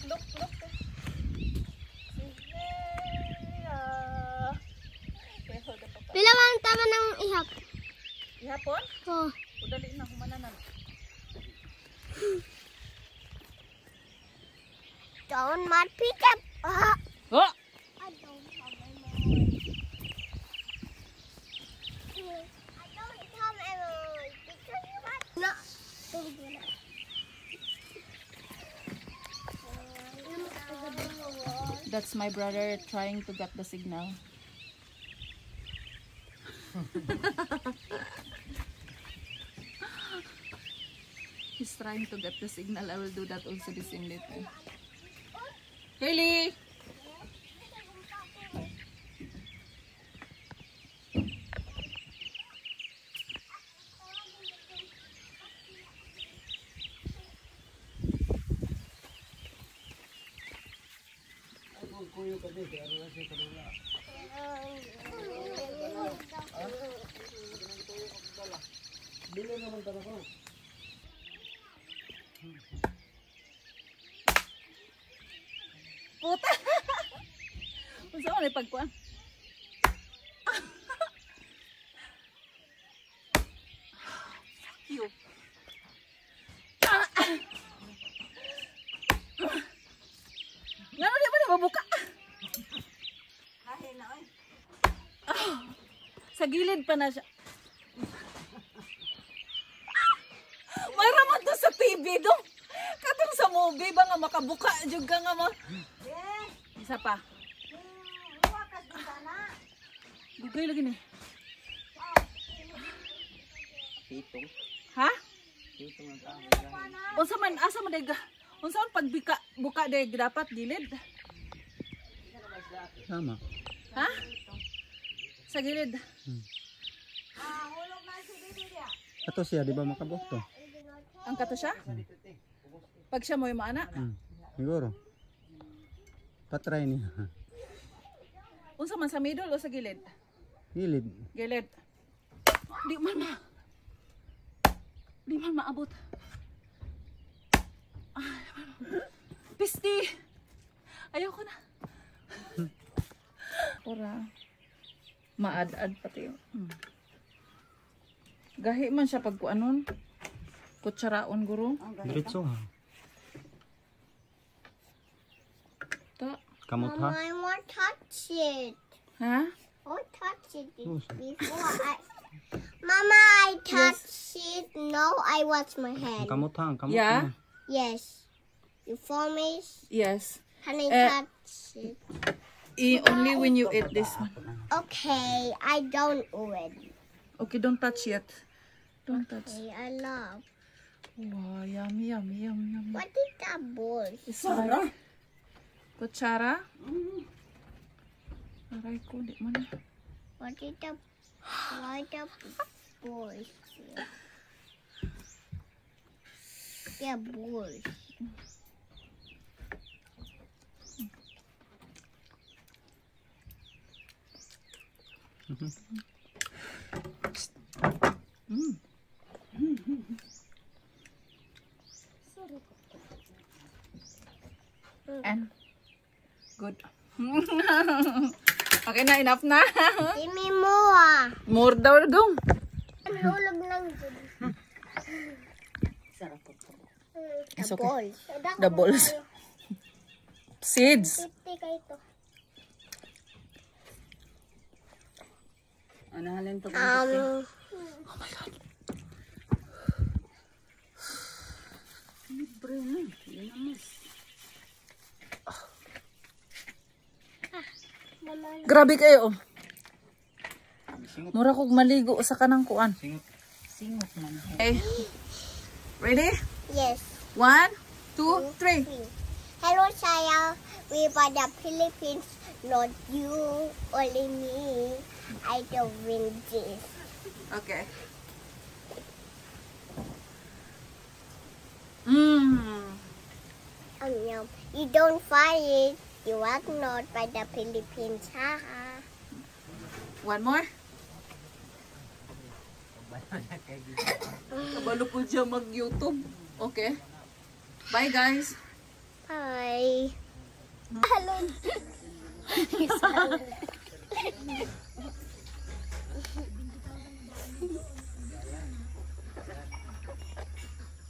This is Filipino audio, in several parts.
look. Pila man tama ng ihap. Ihapon? Oh. Udali na humananan. Don't repeat it. Oh! I don't have my memory. I don't have my memory because you want no. Don't do that. That's my brother trying to get the signal. He's trying to get the signal. I will do that also the same later. Haley! Puta! Kung saan mo pagkuhan? Fuck you! Ngano di ba na mabuka? Sa gilid pa na siya. May raman to sa TV dong. Katong sa movie ba nga makabuka jud ka nga mo. Isa pa. Dugay lagi ni. Pitong. Ha? Pitong ang tao. Unsa man asa man dayga? Unsa man pagbika buka day dapat gilid? Sama. Ha? Sa gilid. Ato siya, di ba makabuok to? Ang kato siya? Pag siya mo yung maana? Siguro. Patry niya. Unsa man sa middle o sa gilid? Gilid. Gilid. Di man maabot. Pisti! Ayoko na. Ora. Maad-ad pati yun. Gahi man siya pag kuanon. Kutsaraon guro. Diretso ha. Ta. Kamot Mama, ha. I want to touch it. Ha? I touch it before Mama, I touch it. No, I wash my Ang hand. kamot ha. Ang kamot Yeah. ha. Yes. You promise? Yes. Can I touch it? Only when you eat this one. Okay, I don't already. Okay, don't touch yet. Don't touch. Okay, I love. Wow, yummy. What is that ball? Sarah? Kutsara? Aray ko, di man. What is the balls? Yeah, balls. And good. Okay na, enough na. Give me more. More daw dong. Hulog lang dun. It's The okay. balls. The balls. Seeds. 50 ka ito. Anahalin to. Oh my God. Libre na. Linamas. Grabe kayo. Mura kog maligo sa kanang kuan. Singot man. Okay. Ready? Yes. 1, 2, 3. Hello, Saya. We by the Philippines. Not you, only me. I don't win this. Okay. Yum. You don't find it. You are not by the Philippines. Haha. One more. Kabalo po dyan mag-YouTube. Okay. Bye guys. Hi. Hello.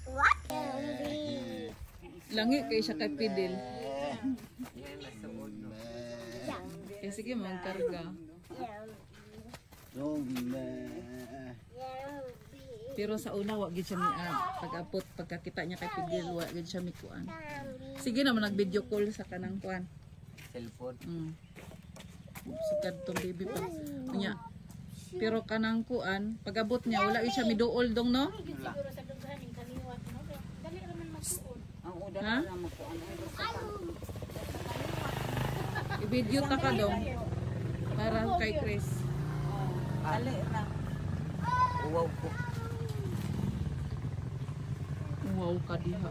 What? Langi kay siya kay Pidel. Eh sige, magkarga. Pero sa una, wag gid siya miad. Pag-apot, pagkakita niya kay Pidel, wag gid siya mikuan. Sige naman, nag-video call sa kanang kuan. Cellphone. Sigad tong baby pa. Unya. Pero kanang kuan, pag-abot niya, wala gid siya miduol dong, no? Wala. Ang uda Ha? na mo ko ano. I-video ta ka dong. Para kay Chris. Ali na. Uwaw ko. Wow ka diha.